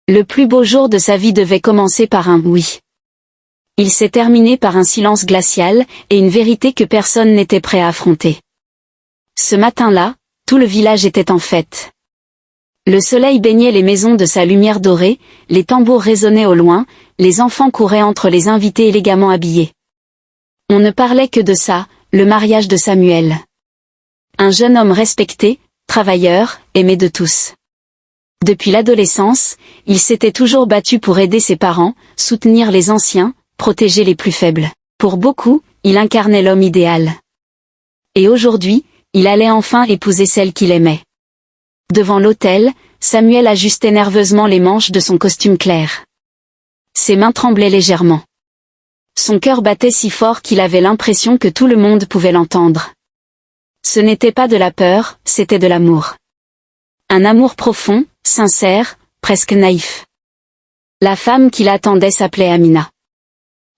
Le plus beau jour de sa vie devait commencer par un « oui ». Il s'est terminé par un silence glacial, et une vérité que personne n'était prêt à affronter. Ce matin-là, tout le village était en fête. Le soleil baignait les maisons de sa lumière dorée, les tambours résonnaient au loin, les enfants couraient entre les invités élégamment habillés. On ne parlait que de ça, le mariage de Samuel. Un jeune homme respecté, travailleur, aimé de tous. Depuis l'adolescence, il s'était toujours battu pour aider ses parents, soutenir les anciens, protéger les plus faibles. Pour beaucoup, il incarnait l'homme idéal. Et aujourd'hui, il allait enfin épouser celle qu'il aimait. Devant l'autel, Samuel ajustait nerveusement les manches de son costume clair. Ses mains tremblaient légèrement. Son cœur battait si fort qu'il avait l'impression que tout le monde pouvait l'entendre. Ce n'était pas de la peur, c'était de l'amour. Un amour profond, sincère, presque naïf. La femme qui l'attendait s'appelait Amina.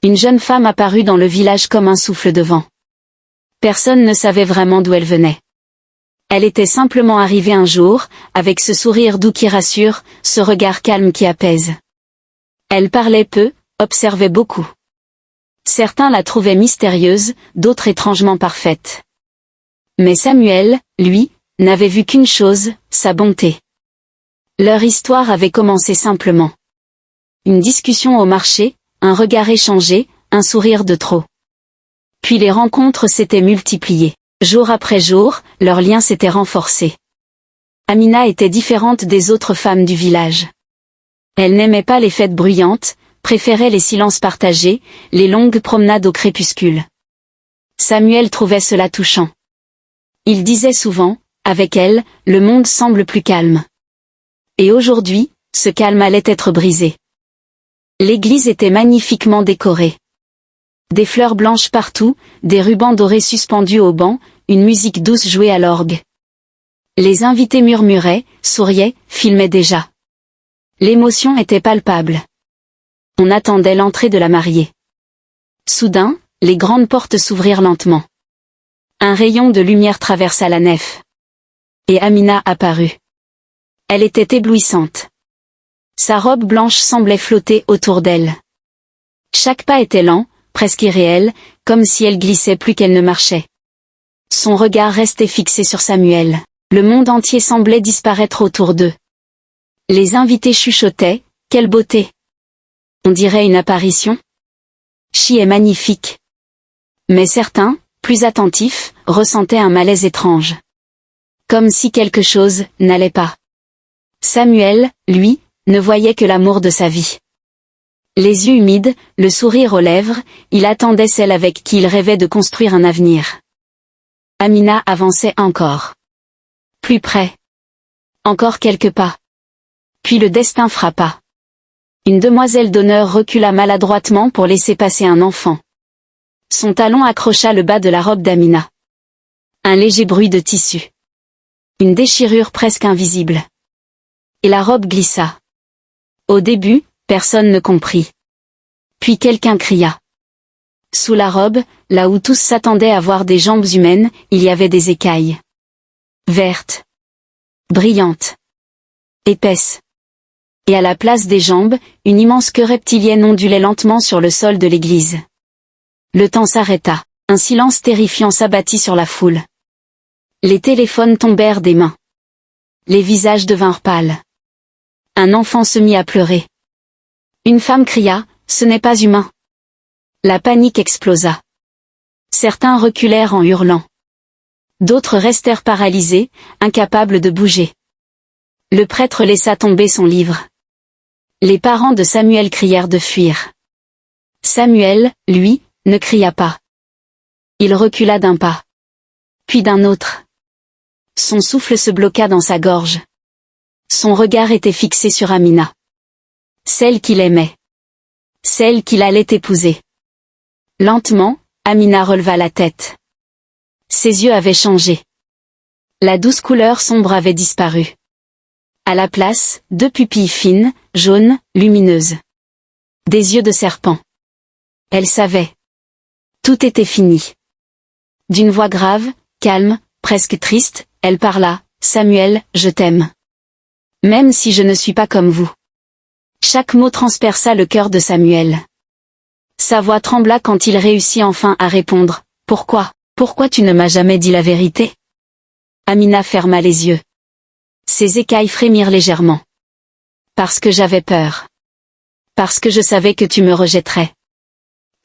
Une jeune femme apparut dans le village comme un souffle de vent. Personne ne savait vraiment d'où elle venait. Elle était simplement arrivée un jour, avec ce sourire doux qui rassure, ce regard calme qui apaise. Elle parlait peu, observait beaucoup. Certains la trouvaient mystérieuse, d'autres étrangement parfaite. Mais Samuel, lui, n'avait vu qu'une chose, sa bonté. Leur histoire avait commencé simplement. Une discussion au marché, un regard échangé, un sourire de trop. Puis les rencontres s'étaient multipliées. Jour après jour, leur lien s'était renforcé. Amina était différente des autres femmes du village. Elle n'aimait pas les fêtes bruyantes, préférait les silences partagés, les longues promenades au crépuscule. Samuel trouvait cela touchant. Il disait souvent, avec elle, le monde semble plus calme. Et aujourd'hui, ce calme allait être brisé. L'église était magnifiquement décorée. Des fleurs blanches partout, des rubans dorés suspendus au banc, une musique douce jouée à l'orgue. Les invités murmuraient, souriaient, filmaient déjà. L'émotion était palpable. On attendait l'entrée de la mariée. Soudain, les grandes portes s'ouvrirent lentement. Un rayon de lumière traversa la nef. Et Amina apparut. Elle était éblouissante. Sa robe blanche semblait flotter autour d'elle. Chaque pas était lent, presque irréel, comme si elle glissait plus qu'elle ne marchait. Son regard restait fixé sur Samuel. Le monde entier semblait disparaître autour d'eux. Les invités chuchotaient, « Quelle beauté !» On dirait une apparition. « Chi est magnifique !» Mais certains, plus attentifs, ressentaient un malaise étrange. Comme si quelque chose n'allait pas. Samuel, lui, ne voyait que l'amour de sa vie. Les yeux humides, le sourire aux lèvres, il attendait celle avec qui il rêvait de construire un avenir. Amina avançait encore. Plus près. Encore quelques pas. Puis le destin frappa. Une demoiselle d'honneur recula maladroitement pour laisser passer un enfant. Son talon accrocha le bas de la robe d'Amina. Un léger bruit de tissu. Une déchirure presque invisible. Et la robe glissa. Au début, personne ne comprit. Puis quelqu'un cria. Sous la robe, là où tous s'attendaient à voir des jambes humaines, il y avait des écailles. Vertes. Brillantes. Épaisses. Et à la place des jambes, une immense queue reptilienne ondulait lentement sur le sol de l'église. Le temps s'arrêta. Un silence terrifiant s'abattit sur la foule. Les téléphones tombèrent des mains. Les visages devinrent pâles. Un enfant se mit à pleurer. Une femme cria, « Ce n'est pas humain !» La panique explosa. Certains reculèrent en hurlant. D'autres restèrent paralysés, incapables de bouger. Le prêtre laissa tomber son livre. Les parents de Samuel crièrent de fuir. Samuel, lui, ne cria pas. Il recula d'un pas. Puis d'un autre. Son souffle se bloqua dans sa gorge. Son regard était fixé sur Amina. Celle qu'il aimait. Celle qu'il allait épouser. Lentement, Amina releva la tête. Ses yeux avaient changé. La douce couleur sombre avait disparu. À la place, deux pupilles fines, jaunes, lumineuses. Des yeux de serpent. Elle savait. Tout était fini. D'une voix grave, calme, presque triste, elle parla, « Samuel, je t'aime. Même si je ne suis pas comme vous. Chaque mot transperça le cœur de Samuel. Sa voix trembla quand il réussit enfin à répondre. « Pourquoi? Pourquoi tu ne m'as jamais dit la vérité ?» Amina ferma les yeux. Ses écailles frémirent légèrement. « Parce que j'avais peur. Parce que je savais que tu me rejetterais.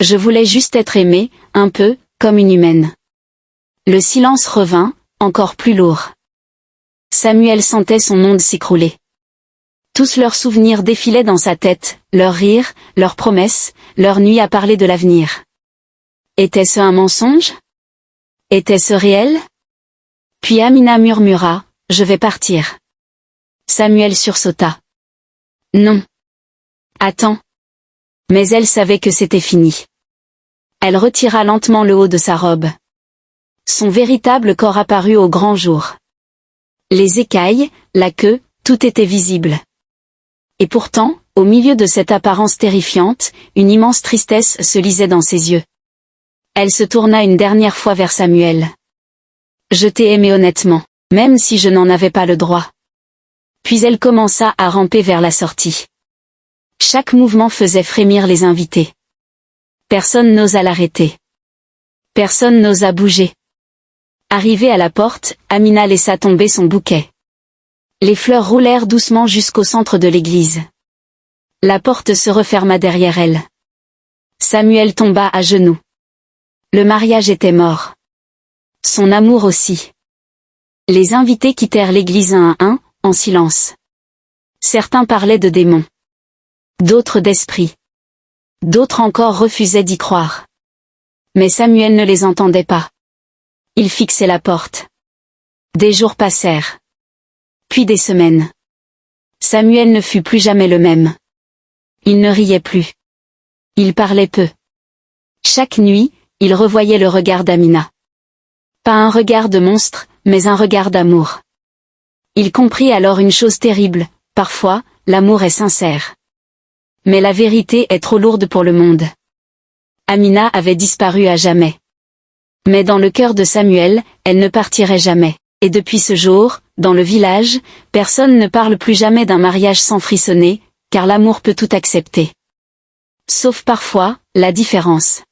Je voulais juste être aimée, un peu, comme une humaine. » Le silence revint, encore plus lourd. Samuel sentait son monde s'écrouler. Tous leurs souvenirs défilaient dans sa tête, leurs rires, leurs promesses, leurs nuits à parler de l'avenir. Était-ce un mensonge? Était-ce réel? Puis Amina murmura, « Je vais partir. » Samuel sursauta. « Non. Attends. » Mais elle savait que c'était fini. Elle retira lentement le haut de sa robe. Son véritable corps apparut au grand jour. Les écailles, la queue, tout était visible. Et pourtant, au milieu de cette apparence terrifiante, une immense tristesse se lisait dans ses yeux. Elle se tourna une dernière fois vers Samuel. « Je t'ai aimé honnêtement, même si je n'en avais pas le droit. » Puis elle commença à ramper vers la sortie. Chaque mouvement faisait frémir les invités. Personne n'osa l'arrêter. Personne n'osa bouger. Arrivée à la porte, Amina laissa tomber son bouquet. Les fleurs roulèrent doucement jusqu'au centre de l'église. La porte se referma derrière elle. Samuel tomba à genoux. Le mariage était mort. Son amour aussi. Les invités quittèrent l'église un à un, en silence. Certains parlaient de démons. D'autres d'esprits. D'autres encore refusaient d'y croire. Mais Samuel ne les entendait pas. Il fixait la porte. Des jours passèrent. Puis des semaines. Samuel ne fut plus jamais le même. Il ne riait plus. Il parlait peu. Chaque nuit, il revoyait le regard d'Amina. Pas un regard de monstre, mais un regard d'amour. Il comprit alors une chose terrible, parfois, l'amour est sincère. Mais la vérité est trop lourde pour le monde. Amina avait disparu à jamais. Mais dans le cœur de Samuel, elle ne partirait jamais. Et depuis ce jour, dans le village, personne ne parle plus jamais d'un mariage sans frissonner, car l'amour peut tout accepter. Sauf parfois, la différence.